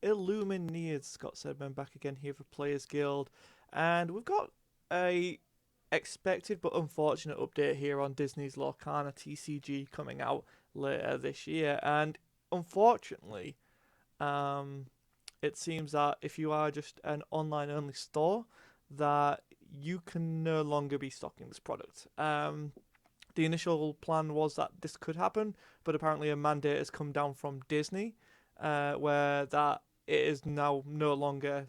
Illumineered Scott Sedman back again here for Players Guild, and we've got a expected but unfortunate update here on Disney's Lorcana TCG coming out later this year. And unfortunately, um, it seems that if you are just an online only store, that you can no longer be stocking this product. The initial plan was that this could happen, but apparently a mandate has come down from Disney, where that it is now no longer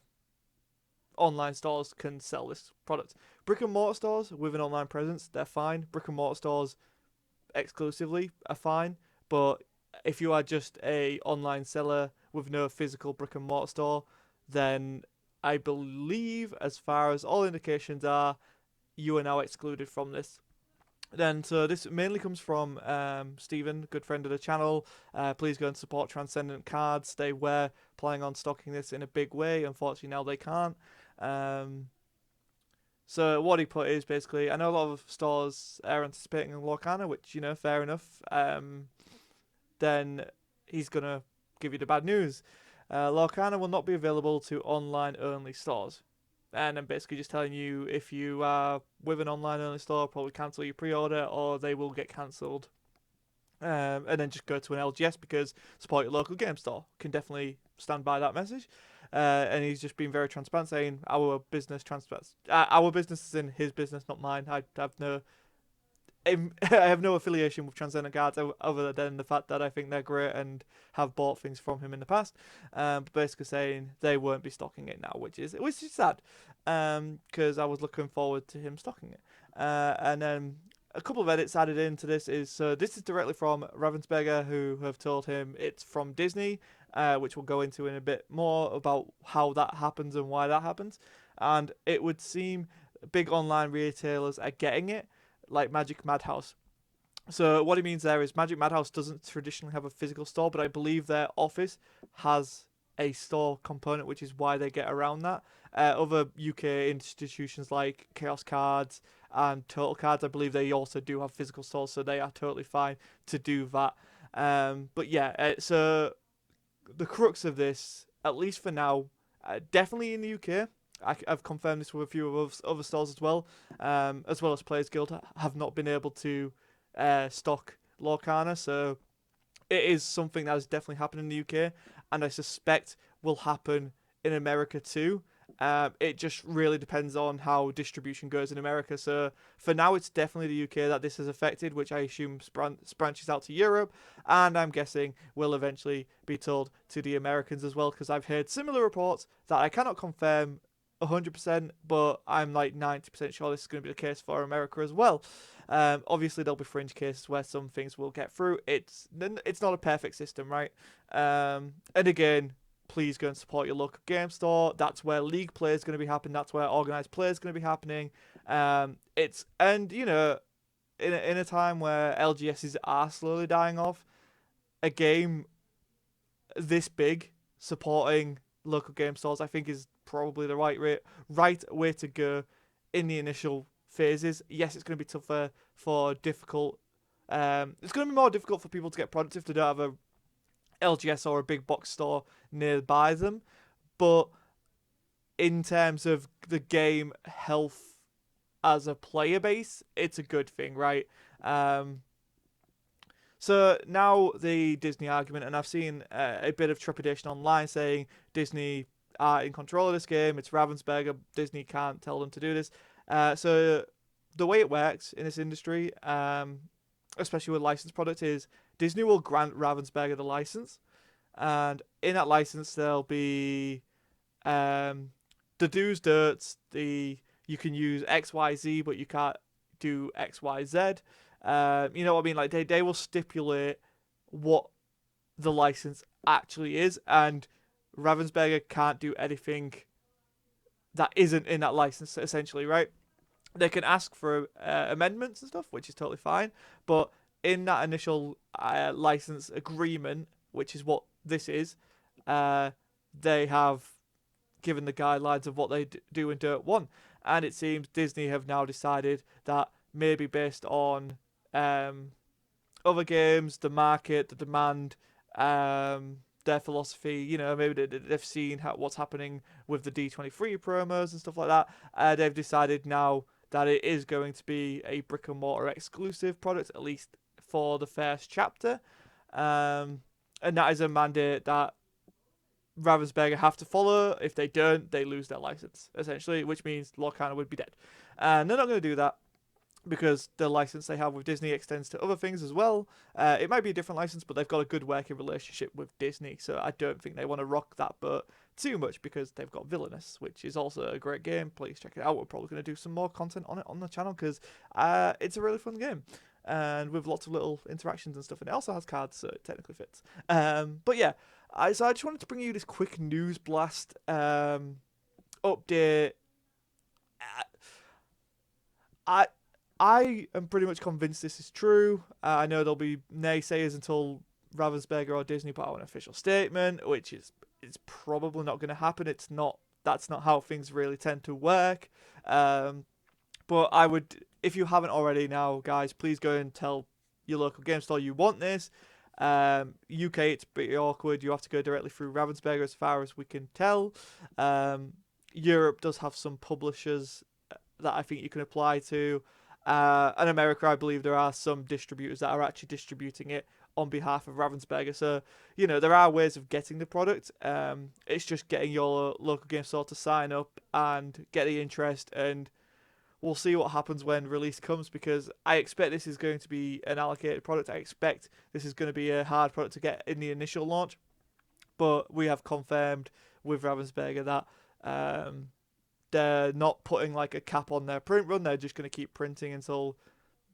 online stores can sell this product. Brick and mortar stores with an online presence, they're fine. Brick and mortar stores exclusively are fine, but if you are just a online seller with no physical brick and mortar store, then I believe, as far as all indications are, you are now excluded from this. Then, so this mainly comes from Stephen, good friend of the channel. Please go and support Transcendent Cards. They were planning on stocking this in a big way. Unfortunately, now they can't. Um, so what he put is basically, I know a lot of stores are anticipating Lorcana, which, fair enough. Then he's going to give you the bad news. Lorcana will not be available to online-only stores. And I'm basically just telling you, if you are with an online-only store, probably cancel your pre-order or they will get cancelled. And then just go to an LGS because support your local game store. Can definitely stand by that message. And he's just been very transparent, saying our business is in his business, not mine. I have no affiliation with Transcendent Cards other than the fact that I think they're great and have bought things from him in the past. But basically saying they won't be stocking it now, which is sad, because I was looking forward to him stocking it. And then a couple of edits added into this this is directly from Ravensburger, who have told him it's from Disney, which we'll go into in a bit more about how that happens and why that happens. And it would seem big online retailers are getting it, like Magic Madhouse. So what he means there is Magic Madhouse doesn't traditionally have a physical store, but I believe their office has a store component, which is why they get around that. Other UK institutions like Chaos Cards and Total Cards, I believe they also do have physical stores, so they are totally fine to do that. But yeah, so the crux of this, at least for now, definitely in the UK. I've confirmed this with a few of other stores as well as Players Guild, have not been able to stock Lorcana, so it is something that has definitely happened in the UK, and I suspect will happen in America too. It just really depends on how distribution goes in America. So for now, it's definitely the UK that this has affected, which I assume branches out to Europe, and I'm guessing will eventually be told to the Americans as well, because I've heard similar reports that I cannot confirm 100%, but I'm like 90% sure this is going to be the case for America as well. Obviously, there'll be fringe cases where some things will get through. It's not a perfect system, right? And again, please go and support your local game store. That's where league play is going to be happening. That's where organized play is going to be happening. In a time where LGSs are slowly dying off, a game this big supporting local game stores, I think, is probably the right way to go in the initial phases. Yes, it's going to be tougher for difficult. It's going to be more difficult for people to get products if they don't have a LGS or a big box store nearby them. But in terms of the game health as a player base, it's a good thing, right? So now the Disney argument, and I've seen a bit of trepidation online saying Disney are in control of this game. It's Ravensburger. Disney can't tell them to do this. So the way it works in this industry, especially with licensed products, is Disney will grant Ravensburger the license, and in that license there'll be the do's, don'ts. You can use XYZ, but you can't do XYZ. You know what I mean? Like they will stipulate what the license actually is, and Ravensburger can't do anything that isn't in that license, essentially, right? They can ask for amendments and stuff, which is totally fine, but in that initial license agreement, which is what this is, they have given the guidelines of what they do and don't want. And it seems Disney have now decided that maybe based on other games, the market, the demand, their philosophy. Maybe they've seen what's happening with the D23 promos and stuff like that. They've decided now that it is going to be a brick and mortar exclusive product, at least for the first chapter. And that is a mandate that Ravensburger have to follow. If they don't, they lose their license, essentially, which means Lorcana would be dead. And they're not going to do that because the license they have with Disney extends to other things as well. It might be a different license, but they've got a good working relationship with Disney, so I don't think they want to rock that boat too much because they've got Villainous, which is also a great game. Please check it out. We're probably going to do some more content on it on the channel because it's a really fun game. And with lots of little interactions and stuff, and it also has cards, so it technically fits. But yeah, so I just wanted to bring you this quick news blast update. I am pretty much convinced this is true. I know there'll be naysayers until Ravensburger or Disney put out an official statement, which is it's probably not going to happen. That's not how things really tend to work. But I would, if you haven't already now, guys, please go and tell your local game store you want this. UK, it's pretty awkward. You have to go directly through Ravensburger as far as we can tell. Europe does have some publishers that I think you can apply to. And America, I believe there are some distributors that are actually distributing it on behalf of Ravensburger. So, there are ways of getting the product. It's just getting your local game store to sign up and get the interest, and we'll see what happens when release comes, because I expect this is going to be an allocated product. I expect this is going to be a hard product to get in the initial launch. But we have confirmed with Ravensburger that they're not putting like a cap on their print run. They're just going to keep printing until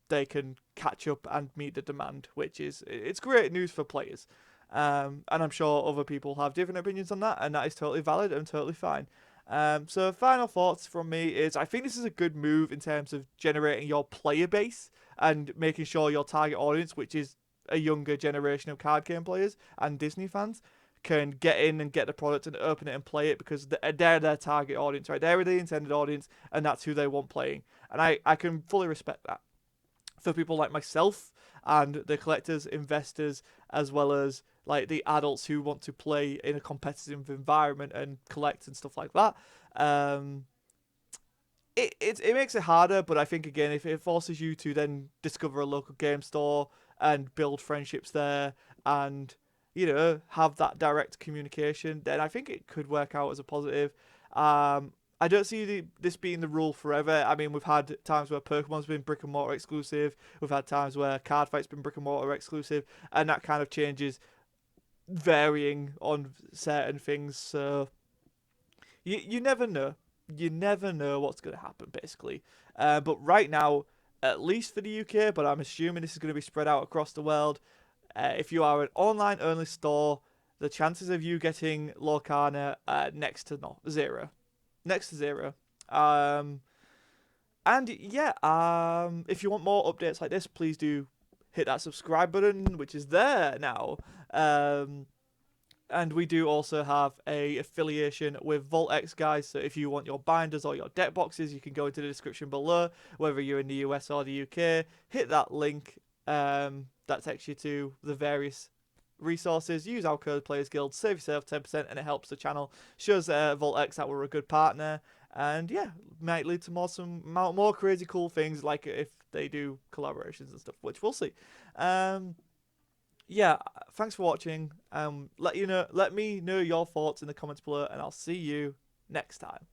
they can catch up and meet the demand, which is, it's great news for players. And I'm sure other people have different opinions on that, and that is totally valid and totally fine. So final thoughts from me is I think this is a good move in terms of generating your player base and making sure your target audience, which is a younger generation of card game players and Disney fans, can get in and get the product and open it and play it, because they're their target audience, right? They're the intended audience, and that's who they want playing. And I can fully respect that. For people like myself and the collectors, investors, as well as like the adults who want to play in a competitive environment and collect and stuff like that, it makes it harder. But I think, again, if it forces you to then discover a local game store and build friendships there and have that direct communication, then I think it could work out as a positive. I don't see this being the rule forever. I mean, we've had times where Pokemon's been brick and mortar exclusive. We've had times where Cardfight's been brick and mortar exclusive, and that kind of changes, varying on certain things. So you never know. You never know what's going to happen, basically. But right now, at least for the UK, but I'm assuming this is going to be spread out across the world, if you are an online-only store, the chances of you getting Lorcana are next to zero. Next to zero. And yeah, if you want more updates like this, please do hit that subscribe button, which is there now. And we do also have a affiliation with VaultX, guys. So if you want your binders or your deck boxes, you can go into the description below, whether you're in the US or the UK. Hit that link. That takes you to the various resources. Use our code Players Guild, save yourself 10%, and it helps the channel. Shows VaultX that we're a good partner, and yeah, might lead to more crazy cool things, like if they do collaborations and stuff, which we'll see. Yeah, thanks for watching. Let me know your thoughts in the comments below, and I'll see you next time.